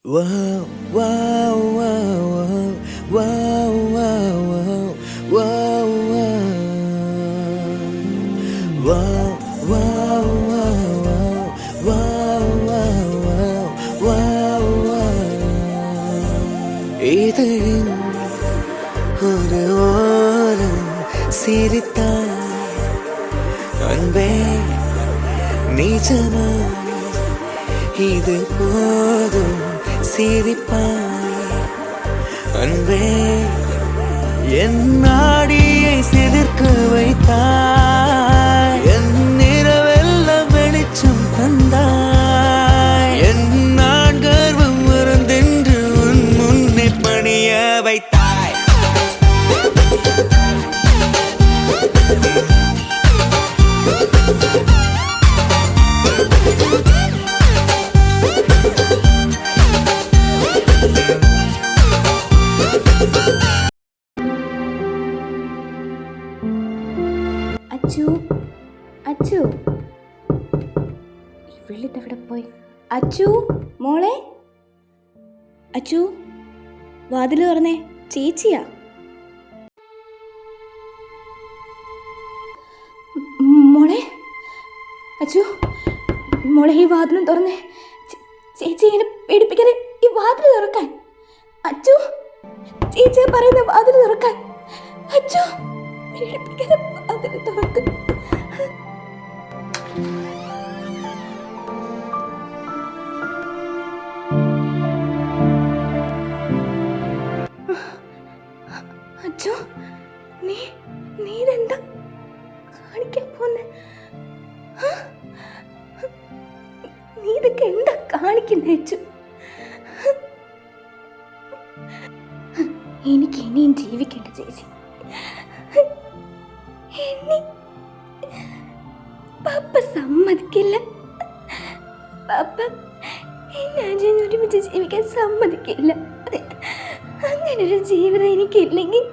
Wow, wow, wow, wow, wow, wow, wow, wow, wow, wow, wow, wow, இதழின் ஒரு ஓரம் சிரித்தாய் அன்பே நிஜமா இது போதும் சிரிப்பாய் அன்பே என் நாடியை சிலிர்க்க வைத்தாய் என் நிறவெல்லாம் வெளிச்சம் தந்தாய் என் நான் கர்வம் மறந்தென்று உன் முன்னே பணிய வைத்தாய் അച്ചു ഇവിളിതെവിടെ പോയി? അച്ചു മോളെ, അച്ചു വാതിൽ തുറന്നേ, ചേച്ചിയാ. മോളെ, അച്ചു മോളെ, ഈ വാതിലും തുറന്നേ. ചേച്ചി ഇങ്ങനെ പേടിപ്പിക്കാതെ ഈ വാതിൽ തുറക്കാൻ. അച്ചു, ചേച്ചിയെ പറയുന്ന വാതിൽ തുറക്കാൻ. അച്ചു പേടിപ്പിക്കാതെ വാതിൽ തുറക്കാൻ. അച്ചു, നീ ഇതെന്താ കാണിക്കാൻ പോന്നെ? നീ ഇതൊക്കെ എന്താ കാണിക്കുന്നേ അച്ചു? എനിക്ക് ഇനിയും ജീവിക്കേണ്ട ചേച്ചി. പാപ്പ സമ്മതിക്കില്ല. പാപ്പ എന്നെ അജയൻ ഒരുമിച്ച് ജീവിക്കാൻ സമ്മതിക്കില്ല. അങ്ങനൊരു ജീവിതം എനിക്കില്ലെങ്കിൽ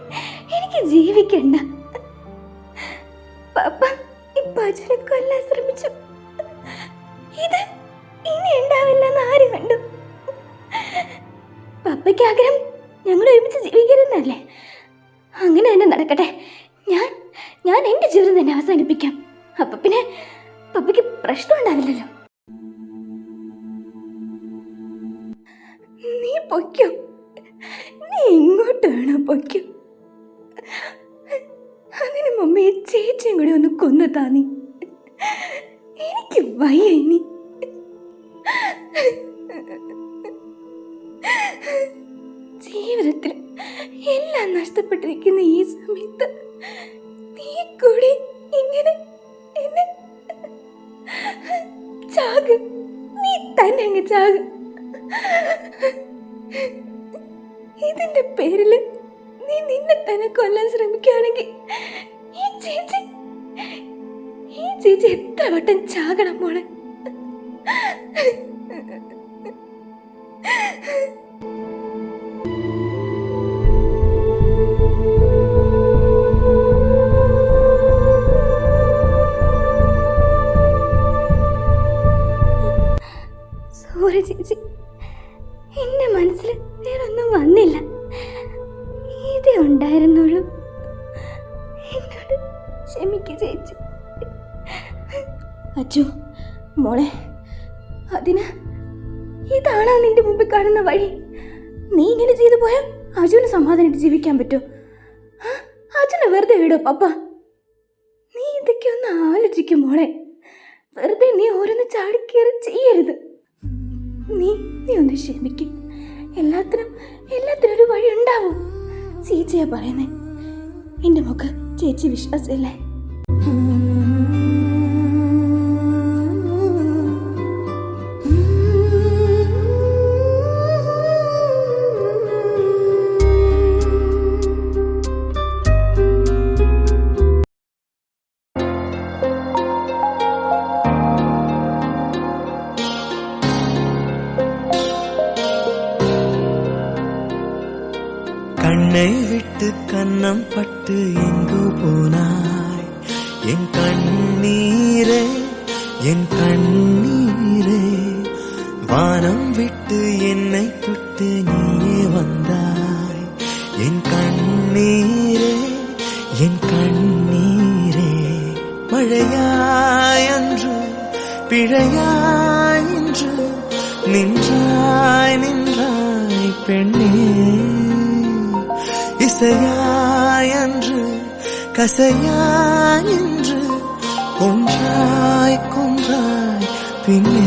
എനിക്ക് ജീവിക്കണ്ട. പാപ്പ ഇപ്പൊ അജയനെ കൊല്ലാൻ ശ്രമിച്ചു. ഇത് ഇനി ഉണ്ടാവില്ലെന്ന് ആര് കണ്ടു? പപ്പയ്ക്ക് ആഗ്രഹം ഞങ്ങൾ ഒരുമിച്ച് ജീവിക്കരുന്നല്ലേ? അങ്ങനെ തന്നെ നടക്കട്ടെ. ഞാൻ എൻ്റെ ജീവിതം തന്നെ അവസാനിപ്പിക്കാം. അപ്പൊ പിന്നെ പപ്പയ്ക്ക് പ്രശ്നം ഉണ്ടാവില്ലല്ലോ. നീ പൊയ്ക്കോ, നീ എങ്ങോട്ട് വേണോ പൊയ്ക്കോ. അതിനു മുമ്പേ ചേച്ചിയും കൂടി ഒന്ന് കൊന്നു താ. എനിക്ക് വയ്യ ഇനി. ജീവിതത്തിൽ എല്ലാം നഷ്ടപ്പെട്ടിരിക്കുന്ന ഈ സമയത്ത് നീ കൂടി ഇങ്ങനെ എന്നെ ചാകും. നീ തന്നെ അങ്ങ് ചാകും. ഇതിന്റെ പേരില് നീ നിന്നെ തന്നെ കൊല്ലാൻ ശ്രമിക്കുകയാണെങ്കിൽ ഈ ചേച്ചി എത്ര വട്ടം ചാകണം മോളെ? സോറി ചേച്ചി, എന്റെ മനസ്സിൽ വേറൊന്നും വന്നില്ല. ഇതേ ഉണ്ടായിരുന്നുള്ളൂ. എന്നോട് ക്ഷമിക്ക് ചേച്ചി. അച്ചു മോളെ, ഇതാണോ നിന്റെ മുമ്പിൽ കാണുന്ന വഴി? നീ ഇങ്ങനെ ചെയ്തു പോയാൽ അജുവിന് സമാധാനമായിട്ട് ജീവിക്കാൻ പറ്റുമോ? അജുനെ വെറുതെ വിടോ പപ്പ? നീ ഇതൊക്കെ ഒന്ന് ആലോചിക്കും മോളെ. വെറുതെ നീ ഓരോന്ന് ചാടിക്കേറി ചെയ്യരുത്. നീ ഒന്ന് ക്ഷമിക്കും. എല്ലാത്തിനും ഒരു വഴി ഉണ്ടാവും. ചേച്ചിയാ പറയുന്നേ. എൻ്റെ മോക്ക് ചേച്ചി വിശ്വാസമില്ലേ? கண்ணை விட்டு கன்னம் பட்டு எங்கோ போனாய் என் கண்ணீரே என் கண்ணீரே வானம் விட்டு என்னை விட்டு நீயே வந்தாய் என் கண்ணீரே என் கண்ணீரே மழையாய் அன்று பிழையாய் இன்று நின்றாய் நின்றாய் பெண்ணே இசையாய் அன்று கசையாய் இன்று கொன்றாய் கொன்றாய் பின்னே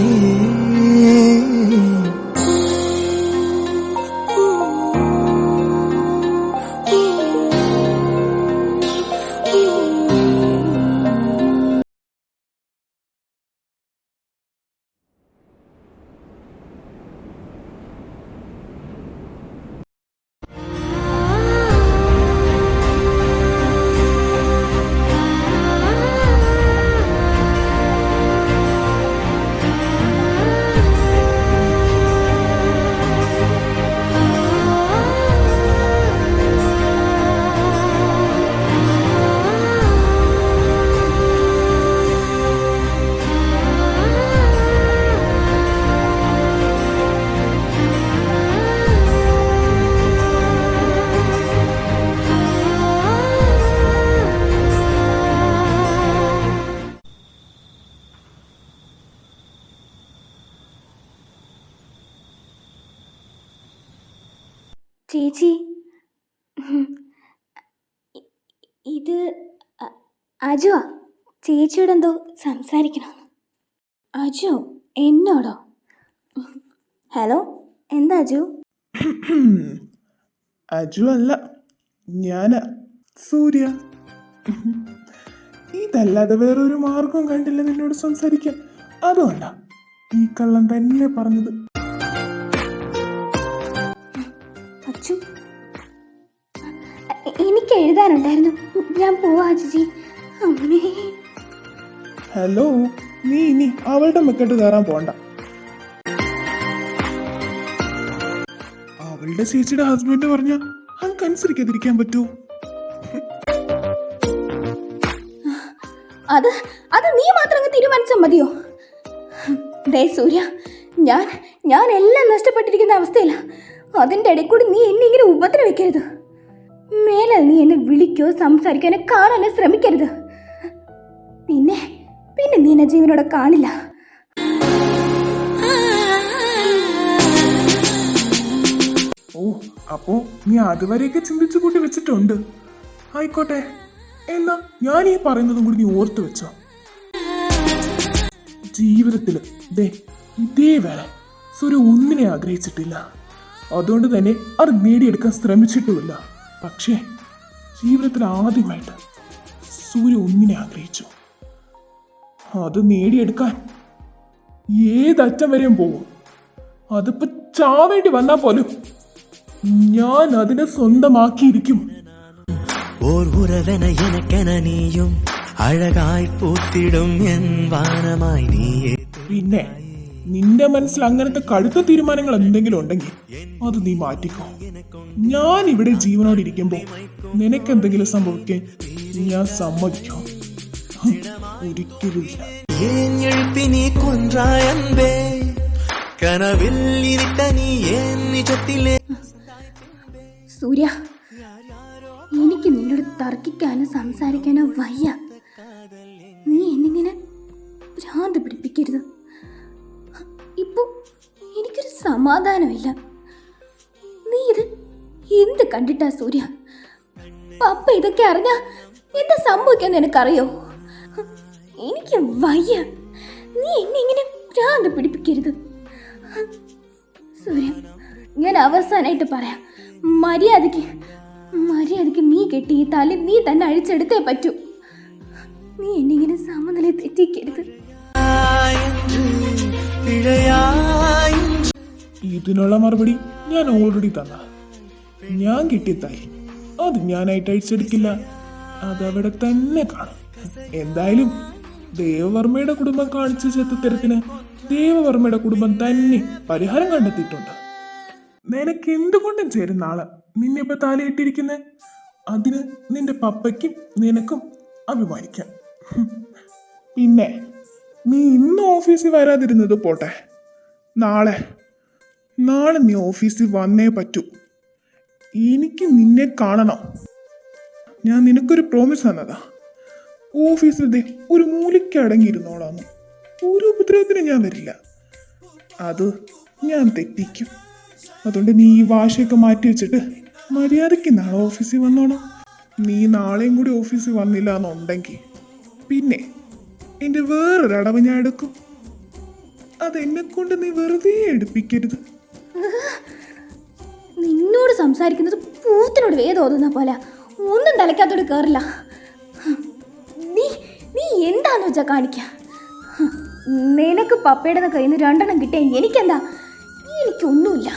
ചേച്ചി, ഇത് അജുവാ. ചേച്ചിയോട് എന്തോ സംസാരിക്കണം. അജു എന്നോടോ? ഹലോ, എന്താ അജു? അജു അല്ല, ഞാനാ സൂര്യ. ഇതല്ലാതെ വേറൊരു മാർഗവും കണ്ടില്ല നിന്നോട് സംസാരിക്കാൻ. അതുകൊണ്ടാ ഈ കള്ളം തന്നെ പറഞ്ഞത്. അച്ചു, എനിക്ക് എഴുതാനുണ്ടായിരുന്നു. ഞാൻ പോവാ ചേച്ചി. അമ്മേ. ഹലോ, നീ ഇനി അവളുടെ മെക്കെട്ട് കയറാൻ പോണ്ട. അവളുടെ ചേച്ചിയുടെ ഹസ്ബൻഡ് പറഞ്ഞ അവൾക്ക് അനുസരിക്കാതിരിക്കാൻ പറ്റൂ? അത് നീ മാത്രം തീരുമാനിച്ചാൽ മതിയോ? ദേ സൂര്യ, ഞാൻ എല്ലാം നഷ്ടപ്പെട്ടിരിക്കുന്ന അവസ്ഥയില്ല. അതിൻ്റെ ഇടയിൽ കൂടി നീ എന്നെ ഇങ്ങനെ ഉപദ്രവിക്കരുത്. മേലാൽ നീ എന്നെ വിളിക്കോ സംസാരിക്കാനോ കാണാനോ ശ്രമിക്കരുത്. പിന്നെ നീ എന്നെ ജീവനോടെ കാണില്ല. ഓ, അപ്പോ നീ അതുവരെയൊക്കെ ചിന്തിച്ചു കൂട്ടി വെച്ചിട്ടുണ്ട്. ആയിക്കോട്ടെ, എന്നാ ഞാൻ ഈ പറയുന്നതും കൂടി നീ ഓർത്തു വെച്ചോ. ജീവിതത്തില് ഇതേവരെ സൂര്യ ഒന്നിനെ ആഗ്രഹിച്ചിട്ടില്ല. അതുകൊണ്ട് തന്നെ അത് നേടിയെടുക്കാൻ ശ്രമിച്ചിട്ടുമില്ല. പക്ഷേ ജീവിതത്തിൽ ആദ്യമായിട്ട് സൂര്യ ഒന്നിനെ ആഗ്രഹിച്ചു. അത് നേടിയെടുക്കാൻ ഏതറ്റം വരെയും പോകും. അതിപ്പോ ചാവേണ്ടി വന്നാ പോലും ഞാൻ അതിനെ സ്വന്തമാക്കിയിരിക്കും. ഓർ ഉറവെന എനക്കെന നീയും അഴകായി പൂത്തിടും എൻ വാനമായി നീയേ. പിന്നെ നിന്റെ മനസ്സിൽ അങ്ങനത്തെ കടുത്ത തീരുമാനങ്ങൾ എന്തെങ്കിലും ഉണ്ടെങ്കിൽ അത് നീ മാറ്റിക്കോ. ഞാൻ ഇവിടെ ജീവനോട് ഇരിക്കുമ്പോ നിനക്കെന്തെങ്കിലും സംഭവിക്കാൻ ഞാൻ സമ്മതിക്കോ? ഒരിക്കലും ഇല്ല. ஏன் எழுப்பி நீ கொன்றாய் அன்பே கனவில் இருட்ட நீ ஏன் நிஜத்திலே. സൂര്യ, എനിക്ക് നിന്നോട് തർക്കിക്കാനോ സംസാരിക്കാനോ വയ്യ. നീ എന്നിങ്ങനെ ഭ്രാന്ത് പിടിപ്പിക്കരുത്. ഇപ്പൊ എനിക്കൊരു സമാധാനമില്ല. നീ ഇത് എന്ത് കണ്ടിട്ടാ സൂര്യ? പപ്പ ഇതൊക്കെ അറിഞ്ഞാ എന്താ സംഭവിക്കാന്ന് എനിക്കറിയോ? എനിക്ക് വയ്യ. നീ എന്നെ ഇങ്ങനെ ഭ്രാന്ത് പിടിപ്പിക്കരുത്. സൂര്യ, ഞാൻ അവസാനായിട്ട് പറയാം. മര്യാദയ്ക്ക് നീ കെട്ടി ഈ തല നീ തന്നെ അഴിച്ചെടുത്തേ പറ്റൂ. നീ എന്നെ ഇങ്ങനെ സമനില തെറ്റിക്കരുത്. ഇതിനുള്ള മറുപടി ഞാൻ ഓൾറെഡി തന്ന. ഞാൻ കിട്ടിയ താലി അത് ഞാനായിട്ട് അഴിച്ചെടുക്കില്ല. അതവിടെ തന്നെ കാണും. എന്തായാലും ദേവവർമ്മയുടെ കുടുംബം കാണിച്ച ചെത്തത്തരത്തിന് ദേവവർമ്മയുടെ കുടുംബം തന്നെ പരിഹാരം കണ്ടെത്തിയിട്ടുണ്ട്. നിനക്ക് എന്തുകൊണ്ടും ചേരുന്ന ആള് നിന്നെ ഇപ്പൊ താലിയിട്ടിരിക്കുന്നെ. അതിന് നിന്റെ പപ്പയ്ക്കും നിനക്കും അഭിമാനിക്കാം. പിന്നെ നീ ഇന്ന് ഓഫീസിൽ വരാതിരുന്നത് പോട്ടെ, നാളെ നീ ഓഫീസിൽ വന്നേ പറ്റൂ. എനിക്ക് നിന്നെ കാണണം. ഞാൻ നിനക്കൊരു പ്രോമിസ് തന്നതാ. ഓഫീസിൽ ദേ ഒരു മൂലയ്ക്ക് അടങ്ങിയിരുന്നോളാന്ന്. ഒരു ഉപദ്രവത്തിന് ഞാൻ വരില്ല. അത് ഞാൻ തെറ്റിക്കും. അതുകൊണ്ട് നീ ഈ വാശയൊക്കെ മാറ്റി വെച്ചിട്ട് മര്യാദയ്ക്ക് നാളെ ഓഫീസിൽ വന്നോണം. നീ നാളെയും കൂടി ഓഫീസിൽ വന്നില്ല എന്നുണ്ടെങ്കിൽ പിന്നെ എൻ്റെ വേറൊരടവ് ഞാൻ എടുക്കും. അതെന്നെ കൊണ്ട് നീ വെറുതെ എടുപ്പിക്കരുത്. നിന്നോട് സംസാരിക്കുന്നത് പൂത്തിനോട് വേദം ഓതുന്ന പോലെ ഒന്നും തലയ്ക്കകത്തോട് കയറില്ല. നീ നീ എന്താന്ന് വെച്ചാ കാണിക്ക. നിനക്ക് പപ്പയുടെ കയ്യിൽ നിന്ന് 2 എണ്ണം കിട്ടിയ എനിക്കെന്താ? എനിക്കൊന്നുമില്ല.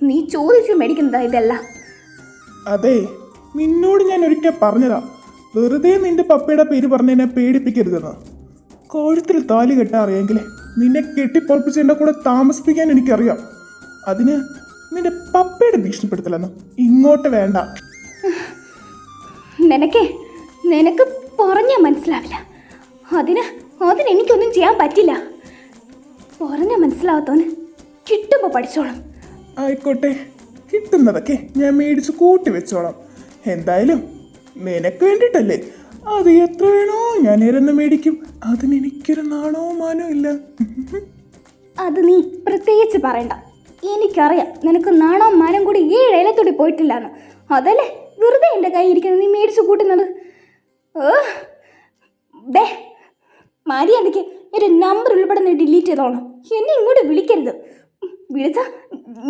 നീ ചോദിച്ച് മേടിക്കുന്നതാ ഇതല്ല. അതെ, നിന്നോട് ഞാൻ ഒരിക്കൽ പറഞ്ഞതാ, വെറുതെ നിന്റെ പപ്പയുടെ പേര് പറഞ്ഞ് എന്നെ പേടിപ്പിക്കരുതെന്ന്. കഴുത്തിൽ താലി കെട്ടാൻ അറിയാമെങ്കിലേ നിന്നെ കെട്ടിപ്പൊളിപ്പിച്ച് എൻ്റെ കൂടെ താമസിപ്പിക്കാൻ എനിക്കറിയാം. അതിന് നിന്റെ പപ്പയുടെ ഭീഷണിപ്പെടുത്തലെന്ന് ഇങ്ങോട്ട് വേണ്ട. നിനക്ക് പറഞ്ഞാൽ മനസ്സിലാവില്ല. അതിനെനിക്കൊന്നും ചെയ്യാൻ പറ്റില്ല. പറഞ്ഞാൽ മനസ്സിലാവാത്തവന് കിട്ടുമ്പോൾ പഠിച്ചോളാം. ആയിക്കോട്ടെ, കിട്ടുന്നതൊക്കെ ഞാൻ മേടിച്ച് കൂട്ടി വെച്ചോളാം. എന്തായാലും നിനക്ക് വേണ്ടിയിട്ടല്ലേ. അത് എത്ര വേണോ ഞാൻ ഇരന്ന് മേടിക്കും. അതിനെനിക്കൊരു നാണോ മാനോ ഇല്ല. അത് നീ പ്രത്യേകിച്ച് പറയണ്ട. എനിക്കറിയാം നിനക്ക് നാണോ മാനം കൂടി 7 ഏലത്തോടി പോയിട്ടില്ലാന്ന്. അതല്ലേ വെറുതെ എൻ്റെ കൈ ഇരിക്കുന്നത് നീ മേടിച്ച് കൂട്ടുന്നത്. മര്യാദയ്ക്ക് ഒരു നമ്പർ ഉൾപ്പെടെ നീ ഡിലീറ്റ് ചെയ്തോളാം. എന്നെ ഇങ്ങോട്ട് വിളിക്കരുത്. വിളിച്ചാ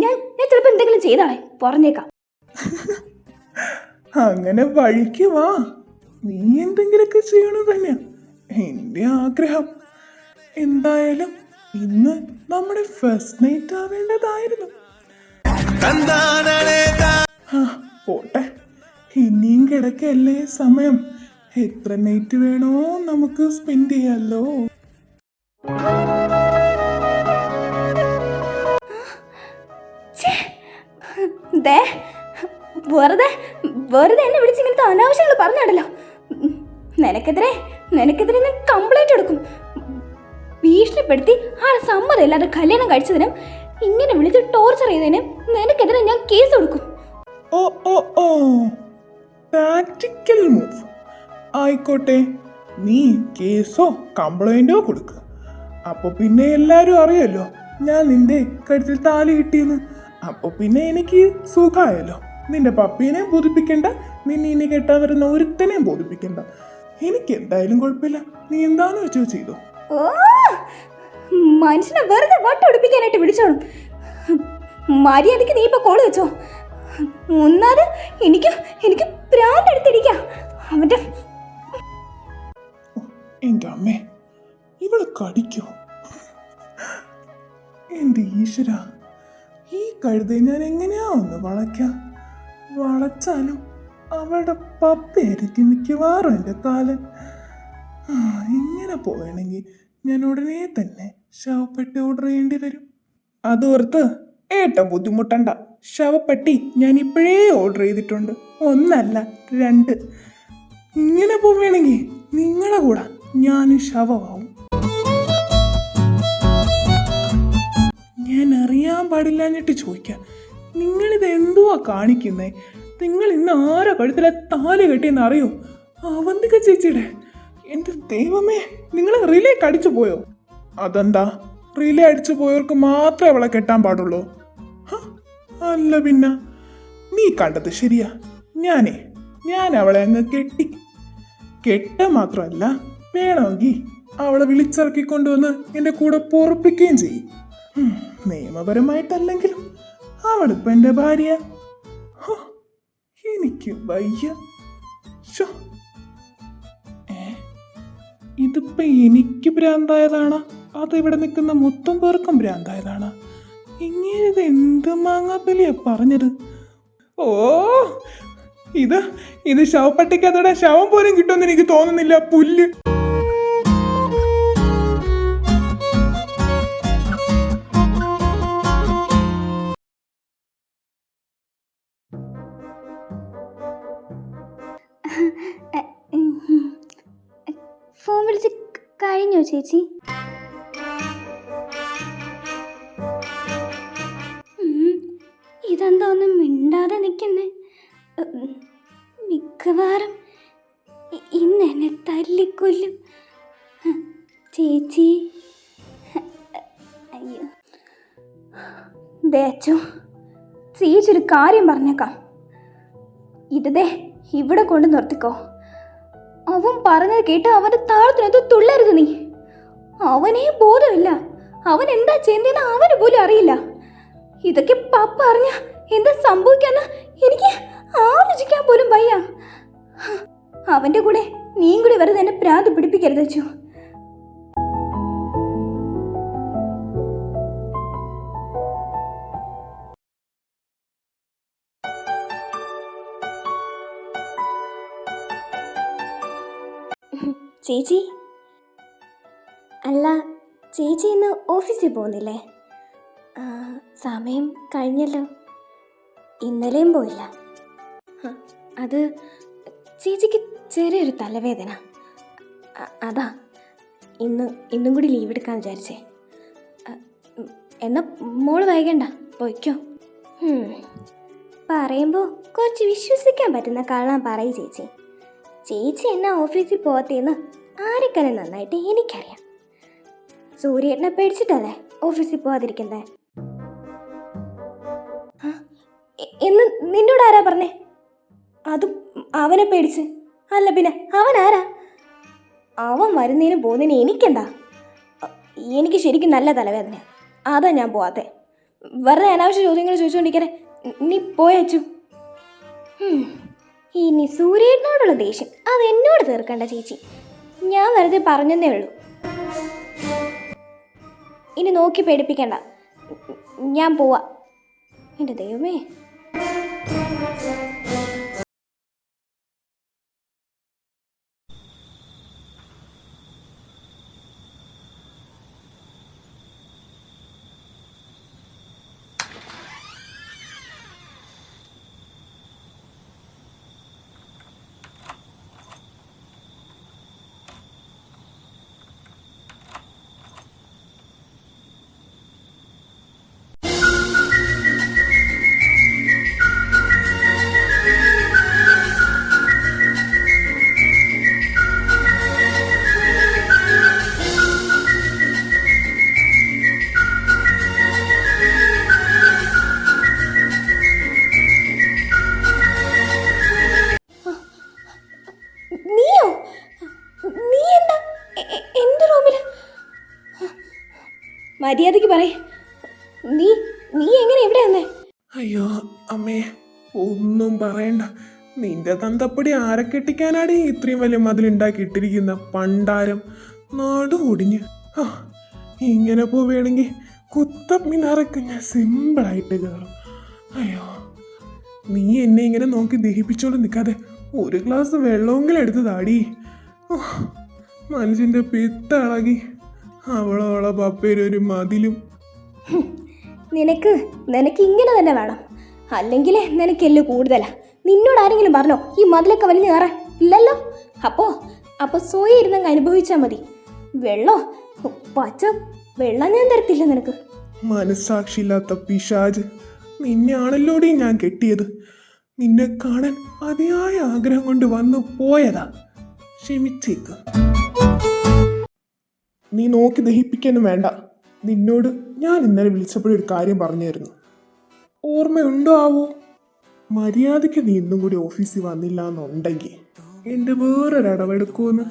ഞാൻ ചിലപ്പോൾ എന്തെങ്കിലും ചെയ്താളെ പറഞ്ഞേക്കാം. അങ്ങനെ വഴിക്ക് വാ. നീ എന്തെങ്കിലുമൊക്കെ ചെയ്യണത് തന്നെയാ എൻ്റെ ആഗ്രഹം. എന്തായാലും ഇന്ന് നമ്മുടെ ഫസ്റ്റ് നൈറ്റ് ആവേണ്ടതായിരുന്നു. പോട്ടെ, ഇനിയും കിടക്കല്ലേ സമയം. എത്ര നൈറ്റ് വേണോ നമുക്ക് സ്പെൻഡ് ചെയ്യാലോ. വെറുതെ എന്നെ വിളിച്ച് ഇങ്ങനത്തെ അനാവശ്യങ്ങൾ പറഞ്ഞാടല്ലോ. നിനക്കെതിരെ ഞാൻ കംപ്ലൈന്റ് എടുക്കും. ഭീഷണിപ്പെടുത്തി ആളെ സമ്മതമില്ലാതെ കല്യാണം കഴിച്ചതിനും ഇങ്ങനെ വിളിച്ച് ടോർച്ചർ ചെയ്തതിനും നിനക്കെതിരെ ഞാൻ കേസ് കൊടുക്കും. ഓ ഓ ഓ ടാക്ടിക്കൽ മൂവ്. ആയിക്കോട്ടെ, നീ കേസോ കംപ്ലൈന്റോ കൊടുക്കുക. അപ്പൊ പിന്നെ എല്ലാരും അറിയല്ലോ ഞാൻ നിന്റെ കഴുത്തിൽ താലി കിട്ടിയെന്ന്. അപ്പൊ പിന്നെ എനിക്ക് സുഖമായല്ലോ. നിന്റെ പപ്പീനെ ബോധിപ്പിക്കണ്ട, നിന്നെ ഇനി കെട്ടാൻ വരുന്ന ഒരുത്തനെയും ബോധിപ്പിക്കണ്ട. എനിക്ക് എന്തായാലും കുഴപ്പമില്ല. നീ എന്താന്ന് വെച്ചോ ചെയ്തോ. ഓ, മനുഷ്യനെ വെറുതെ വട്ടൊടിപ്പിക്കാനായിട്ട് വിളിച്ചോളും. മര്യാദയ്ക്ക് നീ ഇപ്പൊ കോള് വെച്ചോ. ഒന്നാത് എനിക്ക് പ്രാന്തെടുത്തിരിക്കാം അവന്റെ. എന്റെ അമ്മേ, ഇവള് കടിക്കോ? എന്റെ ഈശ്വര, ഈ കഴുതെ ഞാൻ എങ്ങനെയാ ഒന്ന് വളയ്ക്കാം? വളച്ചാലും അവളുടെ പപ്പയായിരിക്കും മിക്കവാറും എൻ്റെ കാലൻ. ഇങ്ങനെ പോവുകയാണെങ്കിൽ ഞാൻ ഉടനെ തന്നെ ശവപ്പെട്ടി ഓർഡർ ചെയ്യേണ്ടി വരും. അതോർത്ത് ഏറ്റവും ബുദ്ധിമുട്ടണ്ട. ശവപ്പെട്ടി ഞാൻ ഇപ്പോഴേ ഓർഡർ ചെയ്തിട്ടുണ്ട്. 1 അല്ല 2. ഇങ്ങനെ പോവുകയാണെങ്കിൽ നിങ്ങളുടെ കൂടെ ഞാൻ ശവമാവും. ഞാൻ അറിയാൻ പാടില്ലാഞ്ഞിട്ട് ചോദിക്കാം, നിങ്ങളിത് എന്തുവാ കാണിക്കുന്നേ? നിങ്ങൾ ഇന്ന് ആരാ കഴുത്തിലെ താലി കെട്ടിയെന്ന് അറിയോ? അവന്തിക ചേച്ചിയുടെ. എൻ്റെ ദൈവമേ, നിങ്ങൾ റിലേ അടിച്ചു പോയോ? അതെന്താ, റിലേ അടിച്ചു പോയവർക്ക് മാത്രമേ അവളെ കെട്ടാൻ പാടുള്ളൂ? അല്ല പിന്നെ നീ കണ്ടത് ശരിയാ. ഞാൻ അവളെ അങ്ങ് കെട്ട മാത്രമല്ല, വേണമെങ്കിൽ അവളെ വിളിച്ചിറക്കിക്കൊണ്ടുവന്ന് എൻ്റെ കൂടെ പൊറപ്പിക്കുകയും ചെയ്യും. നിയമപരമായിട്ടല്ലെങ്കിലും അവളിപ്പോ എൻ്റെ ഭാര്യ. എനിക്ക് വയ്യ. ഇതിപ്പോ എനിക്ക് ഭ്രാന്തായതാണോ അത് ഇവിടെ നിൽക്കുന്ന മൊത്തം പേർക്കും ഭ്രാന്തായതാണോ? ഇങ്ങനെ എന്ത് മാങ്ങാപ്പലിയാ പറഞ്ഞത്? ഓ, ഇത് ശവപ്പെട്ടിക്കതോടെ ശവം പോലും കിട്ടുമെന്ന് എനിക്ക് തോന്നുന്നില്ല. പുല്ല്. ഫോൺ വിളിച്ച് കഴിഞ്ഞോ ചേച്ചി? മിണ്ടാതെ നിൽക്കുന്നേ? മിക്കവാറും ഇന്ന് എന്നെ തല്ലിക്കൊല്ലും. ചേച്ചി, അയ്യോ ദേ അച്ചു, ചേച്ചി ഒരു കാര്യം പറഞ്ഞേക്കാം. ഇതേ ഇവിടെ കൊണ്ട് നിർത്തിക്കോ. അവൻ പറഞ്ഞത് കേട്ട് അവൻ്റെ താളത്തിനകത്ത് തുള്ളരുത് നീ. അവനേ ബോധമില്ല, അവൻ എന്താ ചെയ്യുന്നതെന്ന് അവന് പോലും അറിയില്ല. ഇതൊക്കെ പപ്പ അറിഞ്ഞ എന്താ സംഭവിക്കാന്ന് എനിക്ക് ആലോചിക്കാൻ പോലും വയ്യ. അവൻ്റെ കൂടെ നീയും കൂടി വെറുതെ എന്നെ പ്രാന്ത് പിടിപ്പിക്കരുത് അച്ചു. ചേച്ചി, അല്ല ചേച്ചി ഇന്ന് ഓഫീസിൽ പോകുന്നില്ലേ? സമയം കഴിഞ്ഞല്ലോ. ഇന്നലെയും പോയില്ല. അത് ചേച്ചിക്ക് ചെറിയൊരു തലവേദന, അതാ ഇന്നും കൂടി ലീവ് എടുക്കാൻ വിചാരിച്ചേ. എന്നാ മോള് വൈകണ്ട, പോയിക്കോ. പറയുമ്പോൾ കുറച്ച് വിശ്വസിക്കാൻ പറ്റുന്ന കള്ളം പറയും ചേച്ചി. ചേച്ചി എന്നാ ഓഫീസിൽ പോകത്തേന്ന് ആരെക്കാളും നന്നായിട്ട് എനിക്കറിയാം. സൂര്യേട്ടനെ പേടിച്ചിട്ടല്ലേ ഓഫീസിൽ പോകാതിരിക്കുന്നത്? എന്ന് നിന്നോട് ആരാ പറഞ്ഞേ? അതും അവനെ പേടിച്ച്? അല്ല പിന്നെ അവൻ ആരാ? അവൻ വരുന്നതിനും പോകുന്നതിനും എനിക്കെന്താ? എനിക്ക് ശരിക്കും നല്ല തലവേദന, അതാ ഞാൻ പോവാത്തെ. വെറുതെ അനാവശ്യ ചോദ്യങ്ങൾ ചോദിച്ചുകൊണ്ടിരിക്കരെ, നീ പോയച്ചു. ഇനി സൂര്യേട്ടനോടുള്ള ദേഷ്യം അത് എന്നോട് തീർക്കണ്ട ചേച്ചി, ഞാൻ വെറുതെ പറഞ്ഞതേ ഉള്ളൂ. ഇനി നോക്കി പേടിപ്പിക്കണ്ട, ഞാൻ പോവാ. എൻ്റെ ദൈവമേ. മര്യാദയ്ക്ക് പറയേ, നീ എങ്ങനെ എവിടെ വന്നേ? അയ്യോ അമ്മേ, ഒന്നും പറയണ്ട. നിന്റെ തന്തപ്പടി ആരെ കെട്ടിക്കാനാടി ഇത്രയും വലിയ മതിലുണ്ടാക്കി ഇട്ടിരിക്കുന്ന പണ്ടാരം? നാട് ഒടിഞ്ഞ് ഇങ്ങനെ പോവുകയാണെങ്കിൽ കുത്തബ് മിനാറൊക്കെ ഞാൻ സിമ്പിളായിട്ട് കയറും. അയ്യോ, നീ എന്നെ ഇങ്ങനെ നോക്കി ദഹിപ്പിച്ചോണ്ട് നിൽക്കാതെ ഒരു ഗ്ലാസ് വെള്ളമെങ്കിലും എടുത്ത് താടി. മനുഷ്യൻ്റെ പിത്ത ഇളകി അവളോളെ പപ്പയൊരു മതിലും. നിനക്ക് ഇങ്ങനെ തന്നെ വേണം, അല്ലെങ്കിൽ നിനക്കെല്ലാം കൂടുതലാ. നിന്നോട് ആരെങ്കിലും പറഞ്ഞോ ഈ മതിലൊക്കെ വലിഞ്ഞു കയറാൻ? ഇല്ലല്ലോ. അപ്പോൾ സ്വയം ഇരുന്നങ്ങ് അനുഭവിച്ചാൽ മതി. പച്ച വെള്ളം ഞാൻ തരത്തില്ല നിനക്ക്. മനസ്സാക്ഷിയില്ലാത്ത പിശാച്, നിന്നെയാണല്ലോടി ഞാൻ കെട്ടിയത്. നിന്നെ കാണാൻ അതിയായ ആഗ്രഹം കൊണ്ട് വന്നു പോയതാ. ക്ഷമിച്ചേക്ക്. നീ നോക്കി ദഹിപ്പിക്കാനും വേണ്ട. നിന്നോട് ഞാൻ ഇന്നലെ വിളിച്ചപ്പോഴൊരു കാര്യം പറഞ്ഞായിരുന്നു, ഓർമ്മയുണ്ടോ ആവോ? മര്യാദയ്ക്ക് നീ ഇന്നും കൂടി ഓഫീസിൽ വന്നില്ല എന്നുണ്ടെങ്കിൽ എൻ്റെ വേറൊരടവെടുക്കുമെന്ന്.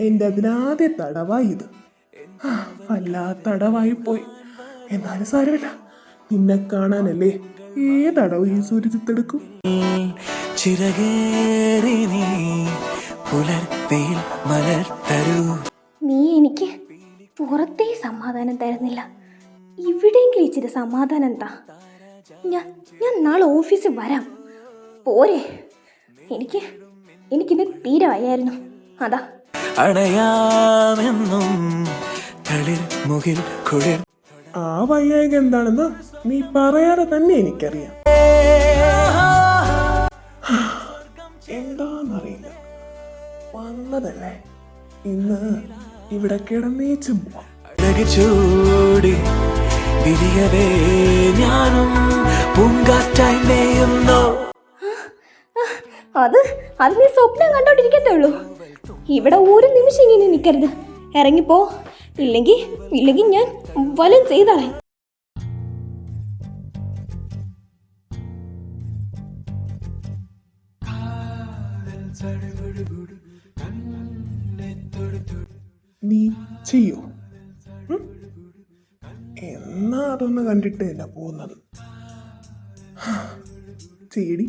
എൻ്റെ അതിനാദ്യ തടവായി ഇത്. വല്ലാത്തടവായി പോയി. എന്നാലും സാരമില്ല, നിന്നെ കാണാനല്ലേ ഏതടവ് ഈ സൂര്യത്തെടുക്കും. നീ എനിക്ക് പുറത്തേ സമാധാനം തരുന്നില്ല, ഇവിടെയെങ്കിലും ഇച്ചിരി സമാധാനം എന്താ? ഞാൻ നാളെ ഓഫീസിൽ വരാം, പോരെ? എനിക്കിത് തീരെ വയ്യായിരുന്നു, അതാ. ആ വയ്യായ്ക എന്താണെന്ന് നീ പറയാതെ തന്നെ എനിക്കറിയാം. എന്താന്നറിയില്ല, വന്നതല്ലേ, ഇന്ന് ഇവിടെ കിടന്നേച്ചും പോവാം. വിരിയവേ ഞാനും പൂങ്കാറ്റായി മേയുന്നോ. അത് നീ സ്വപ്നം കണ്ടോണ്ടിരിക്കത്തേ ഉള്ളൂ. ഇവിടെ ഒരു നിമിഷം ഇങ്ങനെ നിൽക്കരുത്. ഇറങ്ങിപ്പോ, ഇല്ലെങ്കിൽ ഞാൻ വലം ചെയ്താളെ. നീ ചെയ്യോ? എന്നാ അതൊന്ന് കണ്ടിട്ടല്ല പോകുന്നത്. ചേടി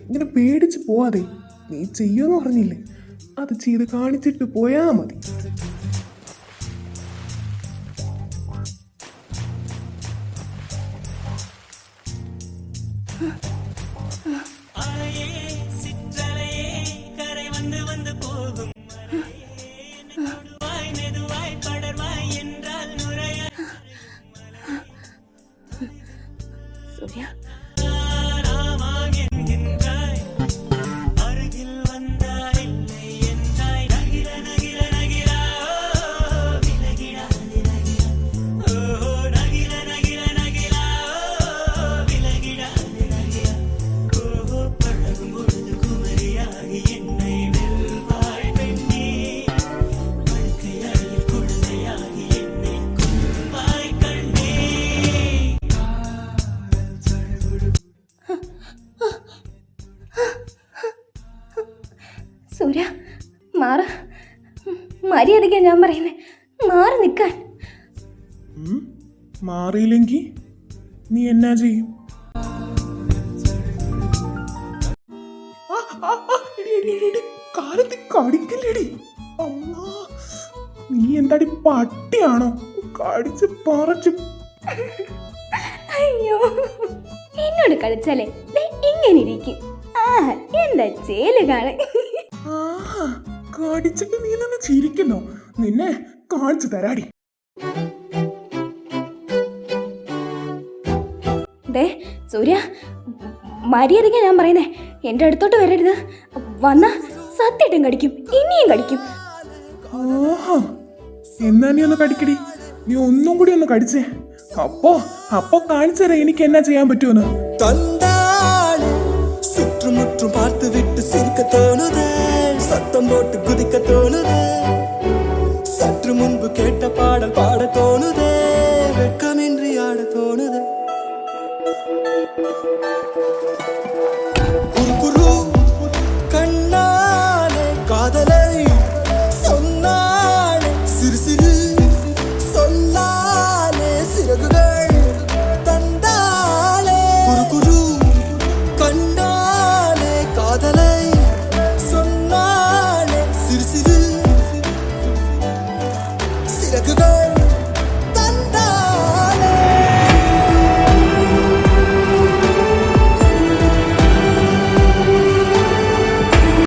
ഇങ്ങനെ പേടിച്ച് പോവാതെ നീ ചെയ്യുമെന്ന് പറഞ്ഞില്ലേ, അത് ചെയ്ത് കാണിച്ചിട്ട് പോയാ മതി. സൂര്യ, സൂര്യ മാറ്. മര്യാദയ്ക്കാ ഞാൻ പറയുന്നേ, മാറി നിൽക്കാൻ. മാറിയില്ലെങ്കിൽ നീ എന്നാ ചെയ്യും? കാലത്ത് കടിക്കല്ലേടി. അമ്മ, നീ എന്താടി പട്ടിയാണോ? കടിച്ച് പറിച്ച്. അയ്യോ, എന്നോട് കളിച്ചാലേ ഇങ്ങനെ ഇരിക്കും. എന്താ ചേല് കാണാൻ. കടിച്ചിട്ട് നീ നിന്ന് ചിരിക്കുന്നോ? നിന്നെ കാണിച്ചു തരാടി. സൂര്യ, മര്യാദയ്ക്കാ ഞാൻ പറയുന്നേ. എൻ്റെ അടുത്തോട്ട് വരരുത്. വന്ന സത്യമായിട്ടും കടിക്കും, ഇനിയും കടിക്കും. എന്നാ നീ ഒന്ന് കടിക്കടി. നീ ഒന്നും കൂടി ഒന്ന് കടിച്ചേ. അപ്പൊ കാണിച്ചു തരാം എനിക്ക് എന്നാ ചെയ്യാൻ പറ്റുമെന്ന്. சுற்றுமுற்றும் பார்த்து